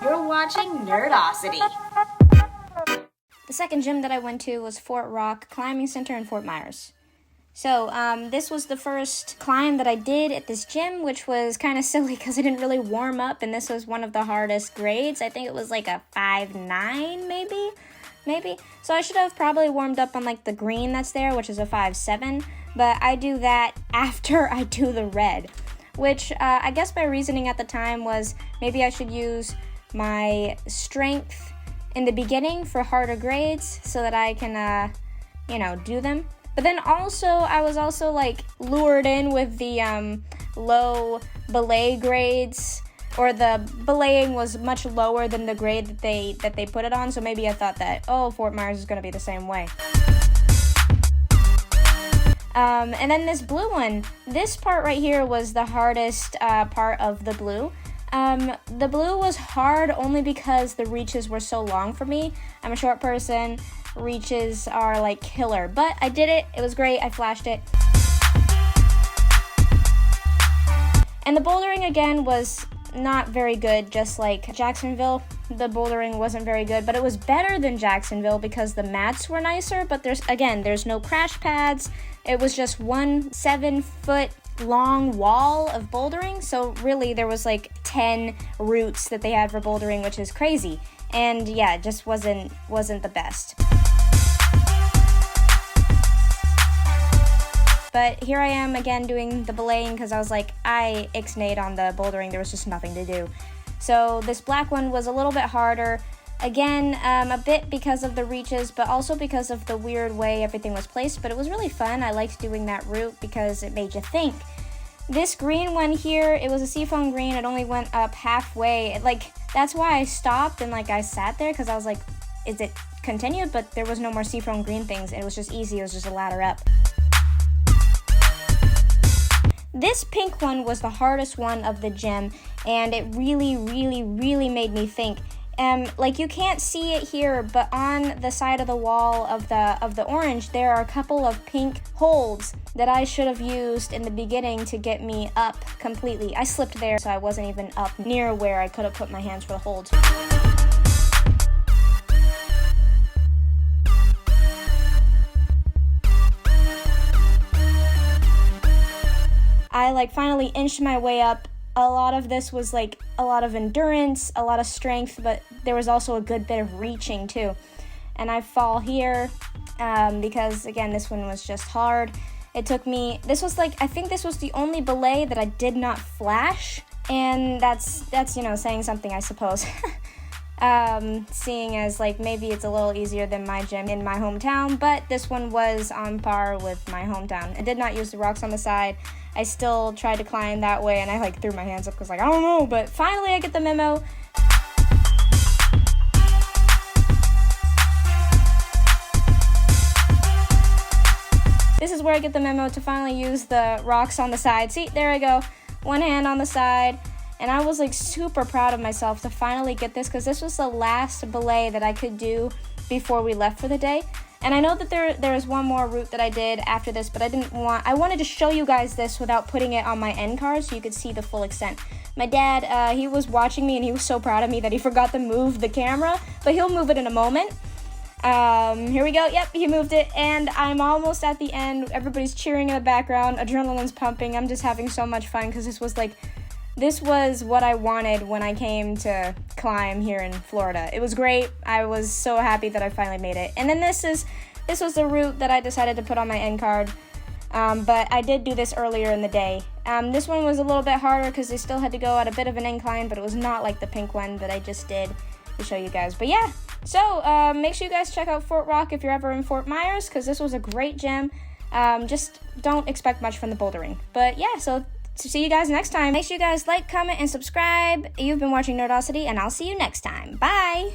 You're watching Nerdosity. The second gym that I went to was Fort Rock Climbing Center in Fort Myers. So, this was the first climb that I did at this gym, which was kind of silly because I didn't really warm up, and this was one of the hardest grades. I think it was like a 5.9, maybe. So I should have probably warmed up on like the green that's there, which is a 5.7, but I do that after I do the red, which I guess my reasoning at the time was maybe I should use my strength in the beginning for harder grades so that I can, do them. But then also, I was also like lured in with the low belay grades, or the belaying was much lower than the grade that they put it on. So maybe I thought that, Fort Myers is going to be the same way. And then this blue one, this part right here was the hardest part of the blue. The blue was hard only because the reaches were so long for me. I'm a short person. Reaches are like killer, but I did it. It was great. I flashed it. And the bouldering again was not very good, just like Jacksonville. The bouldering wasn't very good, but it was better than Jacksonville because the mats were nicer, but there's no crash pads. It was just 1 7-foot long wall of bouldering, so really there was like 10 routes that they had for bouldering, which is crazy. And yeah, it just wasn't the best. But here I am again doing the belaying because I was like, I ixnayed on the bouldering. There was just nothing to do. So this black one was a little bit harder. Again, a bit because of the reaches, but also because of the weird way everything was placed. But it was really fun. I liked doing that route because it made you think. This green one here, it was a seafoam green. It only went up halfway. That's why I stopped and I sat there because I was like, is it continued? But there was no more seafoam green things. It was just easy. It was just a ladder up. This pink one was the hardest one of the gym, and it really, really, really made me think. You can't see it here, but on the side of the wall of the orange, there are a couple of pink holds that I should have used in the beginning to get me up completely. I slipped there, so I wasn't even up near where I could have put my hands for the holds. I finally inched my way up. A lot of this was a lot of endurance, a lot of strength, but there was also a good bit of reaching too. And I fall here because again, this one was just hard. It took me, I think this was the only belay that I did not flash, and that's saying something, I suppose. Seeing as maybe it's a little easier than my gym in my hometown, but this one was on par with my hometown. I did not use the rocks on the side. I still tried to climb that way, and I threw my hands up because I don't know, but finally I get the memo. This is where I get the memo to finally use the rocks on the side. See, there I go. One hand on the side. And I was super proud of myself to finally get this because this was the last belay that I could do before we left for the day. And I know that there is one more route that I did after this, but I wanted to show you guys this without putting it on my end card so you could see the full extent. My dad, he was watching me and he was so proud of me that he forgot to move the camera, but he'll move it in a moment. Here we go. Yep, he moved it, and I'm almost at the end. Everybody's cheering in the background. Adrenaline's pumping. I'm just having so much fun because this was what I wanted when I came to climb here in Florida. It was great. I was so happy that I finally made it. And then this was the route that I decided to put on my end card. But I did do this earlier in the day. This one was a little bit harder because they still had to go at a bit of an incline, but it was not like the pink one that I just did to show you guys. But yeah, so make sure you guys check out Fort Rock if you're ever in Fort Myers because this was a great gym. Just don't expect much from the bouldering. But yeah, so see you guys next time. Make sure you guys like, comment, and subscribe. You've been watching Nerdosity, and I'll see you next time. Bye!